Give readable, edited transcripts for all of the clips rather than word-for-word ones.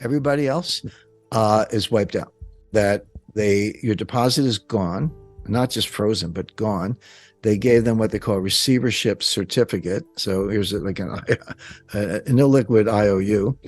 Everybody else is wiped out. That your deposit is gone, not just frozen, but gone. They gave them what they call a receivership certificate. So here's like an illiquid IOU.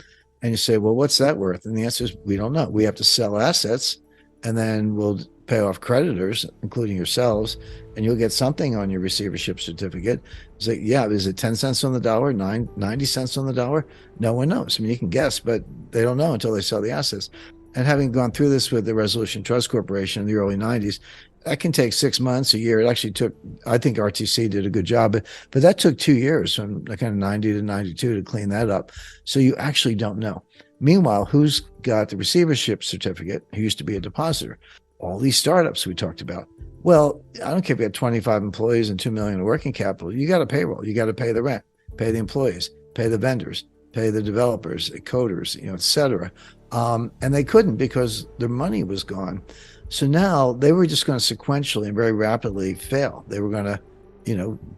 And you say, well, what's that worth? And the answer is, we don't know. We have to sell assets and then we'll pay off creditors, including yourselves, and you'll get something on your receivership certificate. It's like, yeah, is it 10 cents on the dollar, 90 cents on the dollar? No one knows. I mean, you can guess, but they don't know until they sell the assets. And having gone through this with the Resolution Trust Corporation in the early 90s, that can take 6 months, a year. It actually took, I think RTC did a good job, but that took 2 years from kind of 90 to 92 to clean that up. So you actually don't know. Meanwhile, who's got the receivership certificate? Who used to be a depositor? All these startups we talked about. Well, I don't care if you have 25 employees and 2 million in working capital. You got a payroll. You got to pay the rent, pay the employees, pay the vendors, pay the developers, coders, et cetera. And they couldn't because their money was gone. So now they were just going to sequentially and very rapidly fail. They were going to,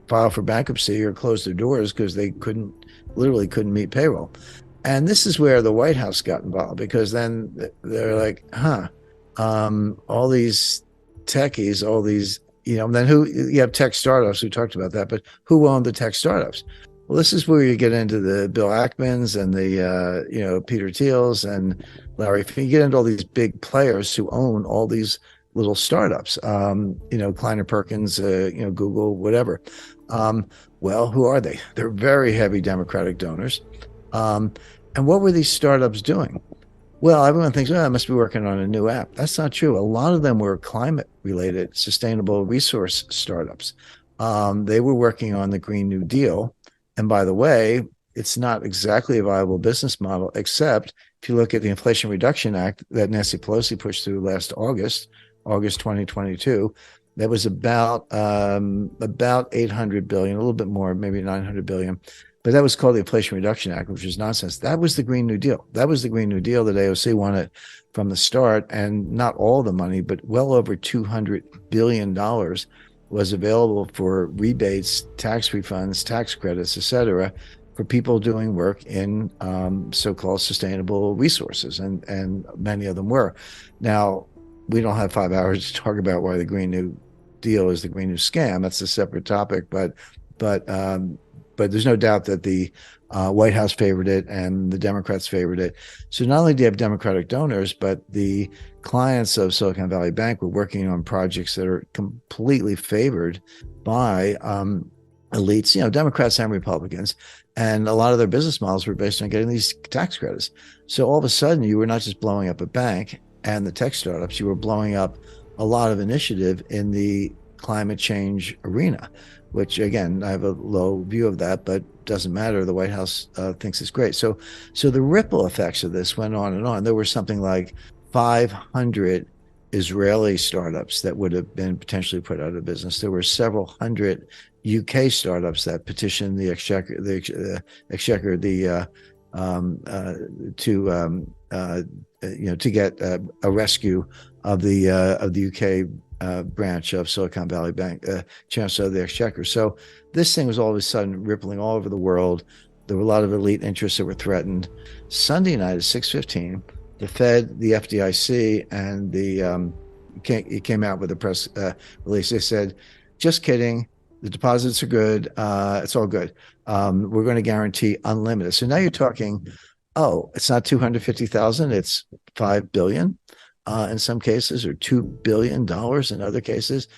file for bankruptcy or close their doors because they literally couldn't meet payroll. And this is where the White House got involved, because then they're like, all these techies, all these, then you have tech startups, we talked about that, but who owned the tech startups? Well, this is where you get into the Bill Ackmans and the, Peter Thiels and Larry. You get into all these big players who own all these little startups, Kleiner Perkins, Google, whatever. Well, who are they? They're very heavy Democratic donors. And what were these startups doing? Well, everyone thinks, I must be working on a new app. That's not true. A lot of them were climate-related, sustainable resource startups. They were working on the Green New Deal. And by the way, it's not exactly a viable business model, except if you look at the Inflation Reduction Act that Nancy Pelosi pushed through last August 2022, that was about 800 billion, a little bit more, maybe 900 billion. But that was called the Inflation Reduction Act, which is nonsense. That was the Green New Deal. That was the Green New Deal that AOC wanted from the start, and not all the money, but well over $200 billion was available for rebates, tax refunds, tax credits, et cetera, for people doing work in so-called sustainable resources, and many of them were. Now, we don't have 5 hours to talk about why the Green New Deal is the Green New Scam. That's a separate topic, but there's no doubt that the White House favored it and the Democrats favored it. So not only do you have Democratic donors, but the clients of Silicon Valley Bank were working on projects that are completely favored by elites, Democrats and Republicans. And a lot of their business models were based on getting these tax credits. So all of a sudden, you were not just blowing up a bank and the tech startups, you were blowing up a lot of initiative in the climate change arena, which again, I have a low view of that, but doesn't matter. The White House thinks it's great. So the ripple effects of this went on and on. There were something like 500 Israeli startups that would have been potentially put out of business. There were several hundred UK startups that petitioned the Exchequer, to get a rescue of the UK branch of Silicon Valley Bank, Chancellor of the Exchequer. So this thing was all of a sudden rippling all over the world. There were a lot of elite interests that were threatened. Sunday night at 6:15, the Fed, the FDIC, and it came out with a press release. They said, just kidding. The deposits are good. It's all good. We're going to guarantee unlimited. So now you're talking, it's not 250,000, it's 5 billion in some cases, or $2 billion in other cases.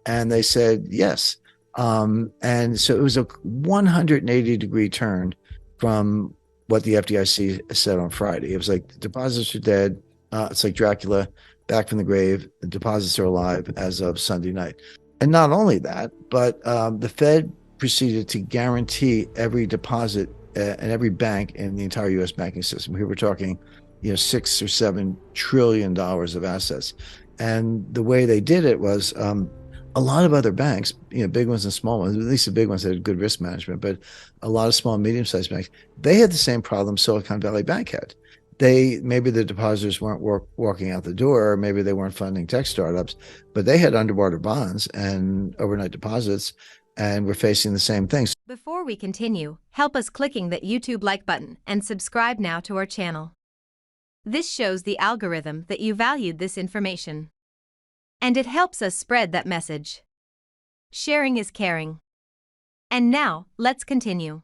And they said yes. And so it was a 180-degree turn from what the FDIC said on Friday. It was like, the deposits are dead. It's like Dracula back from the grave. The deposits are alive as of Sunday night. And not only that, but the Fed proceeded to guarantee every deposit and every bank in the entire U.S. banking system. Here we're talking, $6 or $7 trillion of assets. And the way they did it was a lot of other banks, big ones and small ones, at least the big ones had good risk management, but a lot of small and medium-sized banks, they had the same problem Silicon Valley Bank had. Maybe the depositors weren't walking out the door, or maybe they weren't funding tech startups, but they had underwater bonds and overnight deposits, and were facing the same things. Before we continue, help us clicking that YouTube like button and subscribe now to our channel. This shows the algorithm that you valued this information. And it helps us spread that message. Sharing is caring. And now, let's continue.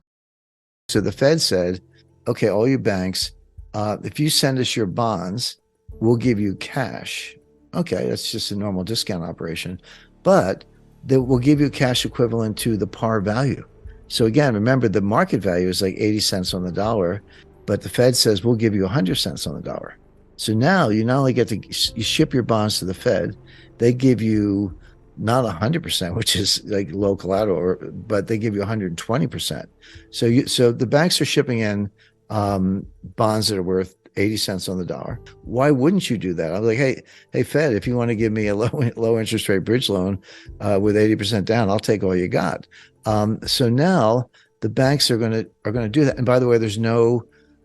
So the Fed said, okay, all you banks, if you send us your bonds, we'll give you cash. Okay, that's just a normal discount operation, but we'll give you cash equivalent to the par value. So again, remember the market value is like 80 cents on the dollar, but the Fed says we'll give you 100 cents on the dollar. So now you not only get to you ship your bonds to the Fed, they give you not 100%, which is like low collateral, but they give you 120%. So the banks are shipping in bonds that are worth 80 cents on the dollar. Why wouldn't you do that? I'm like, hey, Fed, if you want to give me a low interest rate bridge loan with 80% down, I'll take all you got. So now the banks are going to do that. And by the way,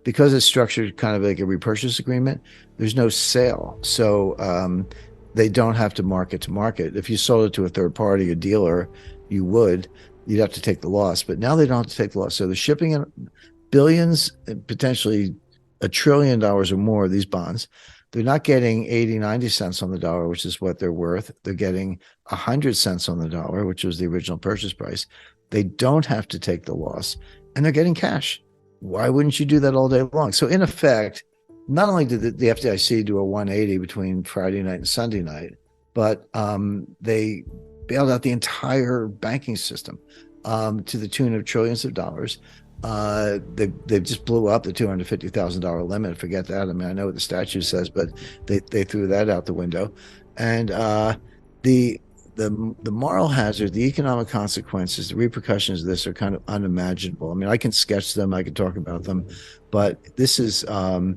because it's structured kind of like a repurchase agreement, there's no sale. So they don't have to market to market. If you sold it to a third party, a dealer, you'd have to take the loss. But now they don't have to take the loss. So they're shipping in billions, potentially $1 trillion or more of these bonds. They're not getting 80, 90 cents on the dollar, which is what they're worth. They're getting 100 cents on the dollar, which was the original purchase price. They don't have to take the loss, and they're getting cash. Why wouldn't you do that all day long? So in effect, not only did the FDIC do a 180 between Friday night and Sunday night, but they bailed out the entire banking system to the tune of trillions of dollars. They just blew up the $250,000 limit. Forget that. I mean, I know what the statute says, but they threw that out the window. And the moral hazard, the economic consequences, the repercussions of this are kind of unimaginable. I mean, I can sketch them, I can talk about them, but this is, to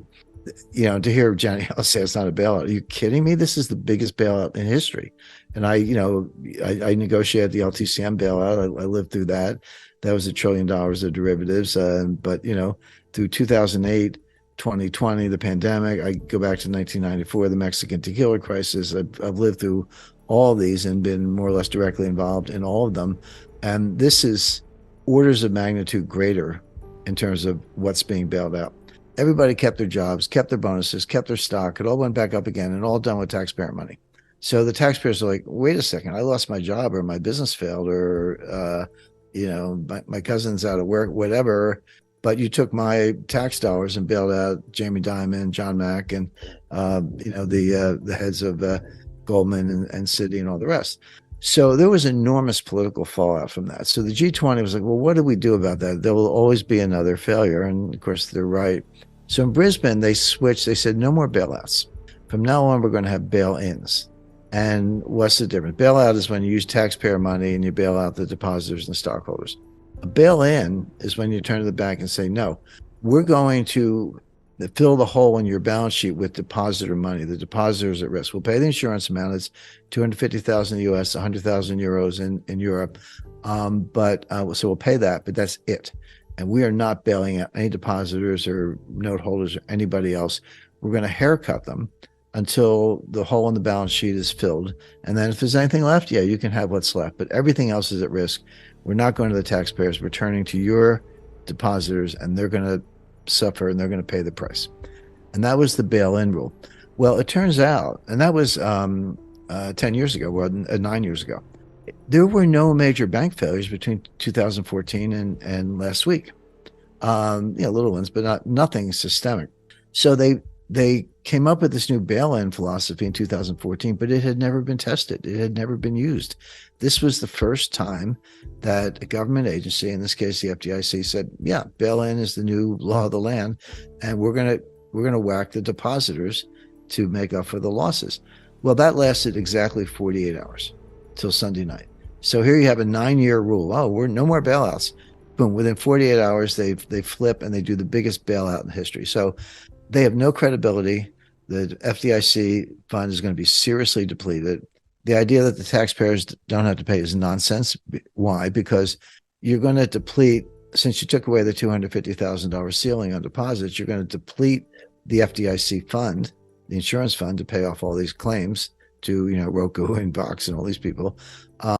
hear Jenny say it's not a bailout. Are you kidding me? This is the biggest bailout in history. And I negotiated the LTCM bailout. I lived through that. That was $1 trillion of derivatives. But through 2008, 2020, the pandemic, I go back to 1994, the Mexican tequila crisis. I've lived through all of these and been more or less directly involved in all of them. And this is orders of magnitude greater in terms of what's being bailed out. Everybody kept their jobs, kept their bonuses, kept their stock. It all went back up again, and all done with taxpayer money. So the taxpayers are like, wait a second, I lost my job, or my business failed, or my cousin's out of work, whatever. But you took my tax dollars and bailed out Jamie Dimon, John Mack, and the heads of Goldman and Citi and all the rest. So there was enormous political fallout from that. So the G20 was like, well, what do we do about that? There will always be another failure. And of course, they're right. So in Brisbane, they switched. They said, no more bailouts. From now on, we're going to have bail-ins. And what's the difference? Bailout is when you use taxpayer money and you bail out the depositors and the stockholders. A bail-in is when you turn to the bank and say, no, we're going to fill the hole in your balance sheet with depositor money. The depositor is at risk. We'll pay the insurance amount. It's 250,000 US, 100,000 euros in Europe. So we'll pay that, but that's it. And we are not bailing out any depositors or note holders or anybody else. We're going to haircut them until the hole in the balance sheet is filled. And then if there's anything left, yeah, you can have what's left. But everything else is at risk. We're not going to the taxpayers. We're turning to your depositors, and they're going to suffer, and they're going to pay the price. And that was the bail-in rule. Well, it turns out, and that was 10 years ago, well, 9 years ago, there were no major bank failures between 2014 and last week. Little ones, but nothing systemic. So they came up with this new bail-in philosophy in 2014, but it had never been tested. It had never been used. This was the first time that a government agency, in this case the FDIC, said, yeah, bail-in is the new law of the land, and we're gonna whack the depositors to make up for the losses. Well, that lasted exactly 48 hours till Sunday night. So here you have a 9-year rule. Oh, we're no more bailouts. Boom, within 48 hours, they flip and they do the biggest bailout in history. So they have no credibility. The FDIC fund is going to be seriously depleted. The idea that the taxpayers don't have to pay is nonsense. Why? Because you're going to deplete, since you took away the $250,000 ceiling on deposits, you're going to deplete the FDIC fund, the insurance fund, to pay off all these claims to, Roku and Vox and all these people.